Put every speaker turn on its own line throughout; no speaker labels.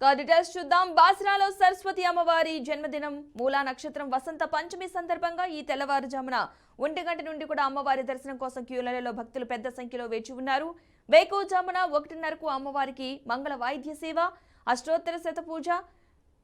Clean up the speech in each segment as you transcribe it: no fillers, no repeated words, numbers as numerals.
Details చూద్దాం. బాసరాలో సరస్వతి అమ్మవారి జన్మదినం మూలా నక్షత్రం వసంత పంచమి సందర్భంగా ఈ తెల్లవారుజామున 1 గంట నుండి కూడా అమ్మవారి దర్శనం కోసం క్యూలలో భక్తులు పెద్ద సంఖ్యలో వేచి ఉన్నారు. వేకువజామున 1:30కు అమ్మవారికి మంగళ వాయిద్య సేవ, అష్టోత్తర శతపూజ,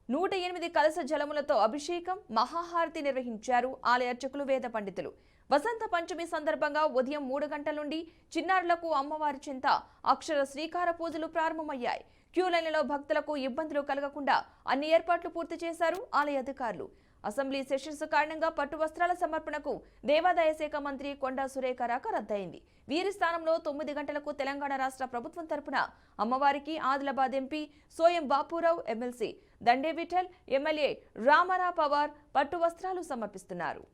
108 కలశ జలములతో అభిషేకం, మహాహారతి నిర్వహించారు ఆలయ అర్చకులు, వేద పండితులు. వసంత పంచమి సందర్భంగా ఉదయం 3 గంటల నుండి చిన్నారులకు అమ్మవారి చెంత అక్షర శ్రీకార పూజలు ప్రారంభమయ్యాయి. క్యూ లైన్లలో భక్తులకు ఇబ్బందులు కలగకుండా అన్ని ఏర్పాట్లు పూర్తి చేశారు ఆలయ అధికారులు. అసెంబ్లీ సెషన్స్ కారణంగా పట్టు వస్త్రాల సమర్పణకు దేవాదాయ శాఖ మంత్రి కొండా సురేఖ రాక రద్దయింది. వీరి స్థానంలో 9 గంటలకు తెలంగాణ రాష్ట్ర ప్రభుత్వం తరపున అమ్మవారికి Adilabad MP Soyam Bapurao, MLC Dande Vittal, MLA Ramarao Pawar పట్టు వస్త్రాలు సమర్పిస్తున్నారు.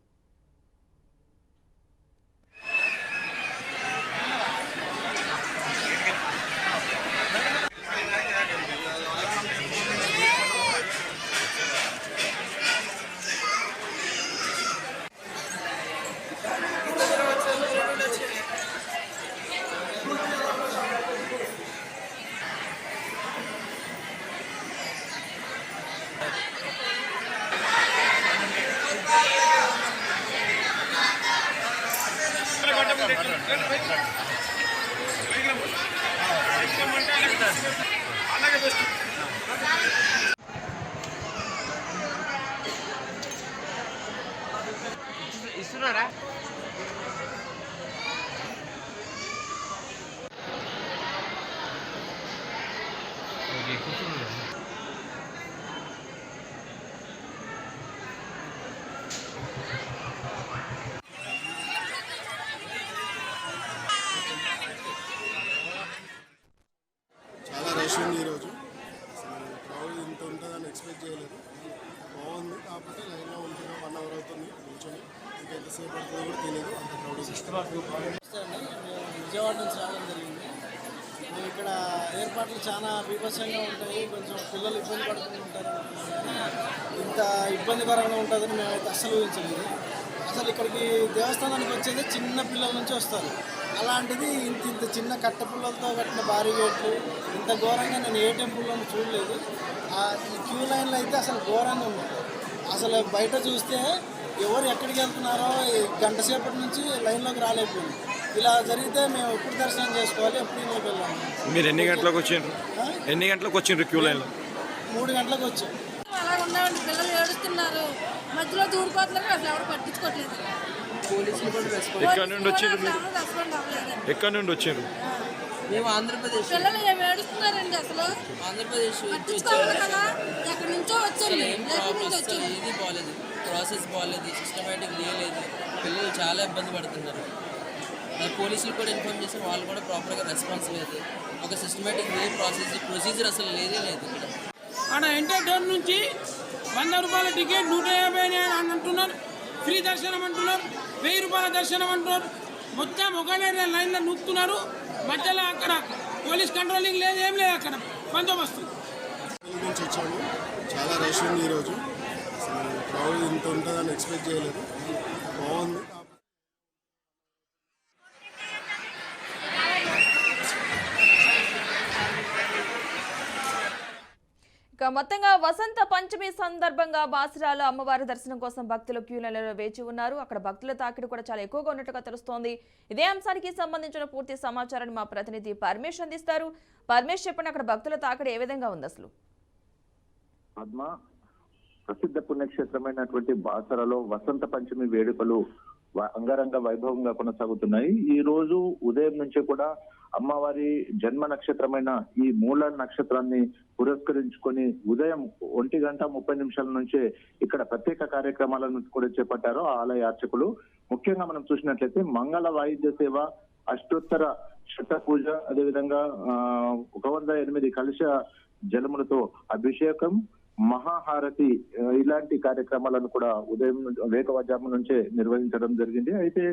ఇస్తున్నారా?
చాలా రష్ ఉంది ఈరోజు. క్రౌడ్ ఇంత ఉంటుందని ఎక్స్పెక్ట్ చేయలేదు. బాగుంది, కాకపోతే లైన్లో ఉంటున్నాం 1 అవర్ అవుతుంది కూర్చొని. ఇంకెంతసేపు పడుతుందో కూడా తెలియదు, అంత క్రౌడ్.
విజయవాడ నుంచి రావడం జరిగింది. మేము ఇక్కడ ఏర్పాట్లు చాలా బీభత్సంగా ఉంటాయి, కొంచెం పిల్లలు ఇబ్బంది పడుతూ ఉంటారు. ఇంత ఇబ్బందికరంగా ఉంటుందని మేమైతే అస్సలు ఊహించలేదు. అసలు ఇక్కడికి దేవస్థానానికి వచ్చేది చిన్న పిల్లల నుంచి వస్తారు. అలాంటిది ఇంత చిన్న కట్ట పుల్లలతో కట్టిన భారీ గేట్లు ఇంత ఘోరంగా నేను ఏ టెంపుల్లోనూ చూడలేదు. ఈ క్యూ లైన్లో అయితే అసలు ఘోరంగా ఉంది. అసలు బయట చూస్తే ఎవరు ఎక్కడికి వెళ్తున్నారో గంట సేపటి నుంచి లైన్లోకి రాలేకపోయింది. ఇలా జరిగితే మేము ఎప్పుడు దర్శనం చేసుకోవాలి, ఎప్పుడు ఇంట్లోకి వెళ్ళాము.
మీరు ఎన్ని గంటలకు వచ్చిండ్రు క్యూ లైన్లో?
3 గంటలకు వచ్చాం.
అలా ఉన్నామండి, పిల్లలు ఏడుస్తున్నారు, మధ్యలో దూరిపోతున్నారు, అసలు ఎవరు పట్టించుకోవట్లేదు.
ఎక్కడి నుండి వచ్చారు?
మేము ఆంధ్రప్రదేశ్.
పిల్లలు ఏమి ఏడుస్తున్నారండి, అసలు
ఆంధ్రప్రదేశ్
పట్టించుకోవాలి కదా, ఎక్కడి నుంచో వచ్చారు.
ఇది బాగాలేదు, ప్రాసెస్ బాగాలేదు, సిస్టమేటిక్ లేదు. పిల్లలు చాలా ఇబ్బంది పడుతున్నారు. పోలీసులు కూడా ఇన్ఫార్మ్ చేస్తే వాళ్ళు కూడా ప్రాపర్గా రెస్పాన్స్ లేదు. ఒక సిస్టమేటిక్ వే ప్రొసీజర్ అసలు లేదు.
అక్కడ ఎంటర్ డోర్ నుంచి 100 రూపాయల టికెట్ 150 అని అంటున్నారు. ఫ్రీ దర్శనం అంటున్నారు, 1000 రూపాయల దర్శనం అంటున్నారు. మొత్తం ఒకటే లైన్లో నూపుతున్నారు. మధ్యలో అక్కడ పోలీస్ కంట్రోలింగ్ లేదు, ఏం లేదు, అక్కడ బందోబస్తు.
నుంచి వచ్చాము, చాలా రష్ ఉంది ఈరోజు. అసలు క్రౌడ్ ఇంత ఉంటుందని ఎక్స్పెక్ట్ చేయలేదు. బాగుంది.
మొత్తంగా వసంత పంచమి సందర్భంగా బాసరాలో అమ్మవారి దర్శనం కోసం భక్తులు క్యూలలో వేచి ఉన్నారు. అక్కడ భక్తుల తాకిడి కూడా చాలా ఎక్కువగా ఉన్నట్టుగా తెలుస్తోంది. ఇదే అంశానికి సంబంధించిన పూర్తి సమాచారాన్ని మా ప్రతినిధి పరమేష్ అందిస్తారు. పరమేష్, చెప్పండి, అక్కడ భక్తుల తాకిడి ఏ విధంగా ఉంది అసలు?
పద్మ, ప్రసిద్ధ పుణ్యక్షేత్రమైనటువంటి బాసరలో వసంత పంచమి వేడుకలు అంగరంగ వైభవంగా కొనసాగుతున్నాయి. ఈ రోజు ఉదయం నుంచి కూడా అమ్మవారి జన్మ నక్షత్రమైన ఈ మూల నక్షత్రాన్ని పురస్కరించుకొని ఉదయం 1:30 నుంచే ఇక్కడ ప్రత్యేక కార్యక్రమాలను కూడా చేపట్టారు ఆలయ అర్చకులు. ముఖ్యంగా మనం చూసినట్లయితే మంగళ వాయిద్య సేవ, అష్టోత్తర శత పూజ, అదేవిధంగా 108 కలశ జలములతో అభిషేకం, మహాహారతి, ఇలాంటి కార్యక్రమాలను కూడా ఉదయం వేకువజాము నుంచే నిర్వహించడం జరిగింది. అయితే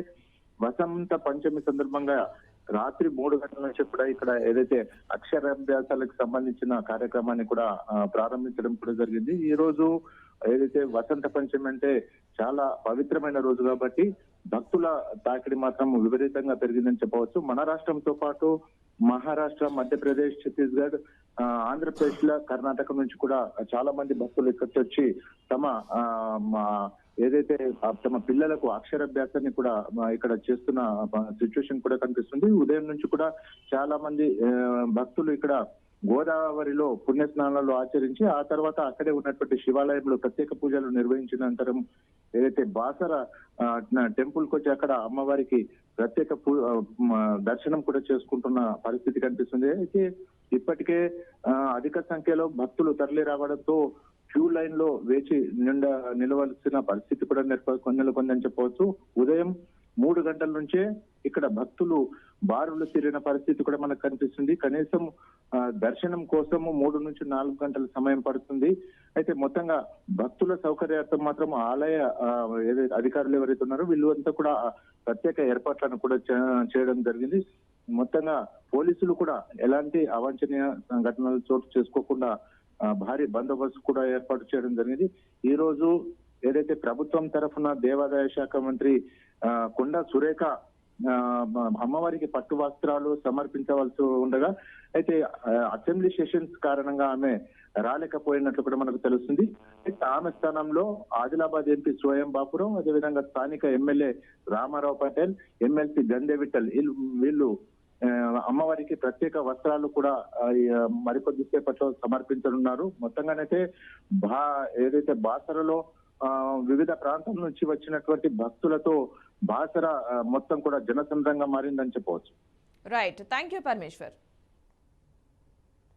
వసంత పంచమి సందర్భంగా రాత్రి 3 గంటల నుంచి కూడా ఇక్కడ ఏదైతే అక్షరాభ్యాసాలకు సంబంధించిన కార్యక్రమాన్ని కూడా ప్రారంభించడం కూడా జరిగింది. ఈ రోజు ఏదైతే వసంత పంచమి అంటే చాలా పవిత్రమైన రోజు కాబట్టి భక్తుల తాకిడి మాత్రం విపరీతంగా పెరిగిందని చెప్పవచ్చు. మన రాష్ట్రంతో పాటు మహారాష్ట్ర, మధ్యప్రదేశ్, ఛత్తీస్గఢ్, ఆంధ్రప్రదేశ్ లో కర్ణాటక నుంచి కూడా చాలా మంది భక్తులు ఇక్కడికి వచ్చి తమ ఏదైతే తమ పిల్లలకు అక్షరాభ్యాసాన్ని కూడా ఇక్కడ చేస్తున్న సిచ్యువేషన్ కూడా కనిపిస్తుంది. ఉదయం నుంచి కూడా చాలా మంది భక్తులు ఇక్కడ గోదావరిలో పుణ్యస్నానాలు ఆచరించి ఆ తర్వాత అక్కడే ఉన్నటువంటి శివాలయంలో ప్రత్యేక పూజలు నిర్వహించిన అనంతరం ఏదైతే బాసర టెంపుల్ కు వచ్చి అక్కడ అమ్మవారికి ప్రత్యేక దర్శనం కూడా చేసుకుంటున్న పరిస్థితి కనిపిస్తుంది. అయితే ఇప్పటికే అధిక సంఖ్యలో భక్తులు తరలి రావడంతో క్యూ లైన్ లో వేచి నిలవలసిన పరిస్థితి కూడా నెలకొందని చెప్పవచ్చు. ఉదయం 3 గంటల నుంచే ఇక్కడ భక్తులు బారులు తీరిన పరిస్థితి కూడా మనకు కనిపిస్తుంది. కనీసం దర్శనం కోసము 3 నుంచి 4 గంటల సమయం పడుతుంది. అయితే మొత్తంగా భక్తుల సౌకర్యార్థం మాత్రం ఆలయ ఏదైతే అధికారులు ఎవరైతే ఉన్నారో వీళ్ళంతా కూడా ప్రత్యేక ఏర్పాట్లను కూడా చేయడం జరిగింది. మొత్తంగా పోలీసులు కూడా ఎలాంటి అవాంఛనీయ ఘటనలు చోటు చేసుకోకుండా భారీ బందోబస్తు కూడా ఏర్పాటు చేయడం జరిగింది. ఈ రోజు ఏదైతే ప్రభుత్వం తరఫున దేవాదాయ శాఖ మంత్రి కొండా సురేఖ అమ్మవారికి పట్టు వస్త్రాలు సమర్పించవలసి ఉండగా అయితే అసెంబ్లీ సెషన్స్ కారణంగా ఆమె రాలేకపోయినట్లు కూడా మనకు తెలుస్తుంది. అయితే ఆమె స్థానంలో ఆదిలాబాద్ ఎంపీ స్వయం బాపురావు, అదేవిధంగా స్థానిక ఎమ్మెల్యే రామారావు పటేల్, ఎమ్మెల్సీ గందే విఠల్ వీళ్ళు అమ్మవారికి ప్రత్యేక వస్త్రాలు కూడా మరికొద్ది సేపట్లో సమర్పించనున్నారు. మొత్తంగానైతే ఏదైతే బాసరలో వివిధ ప్రాంతాల నుంచి వచ్చినటువంటి భక్తులతో బాసర మొత్తం కూడా జనసంద్రంగా మారిందని చెప్పవచ్చు.
Right, thank you Parameshwar.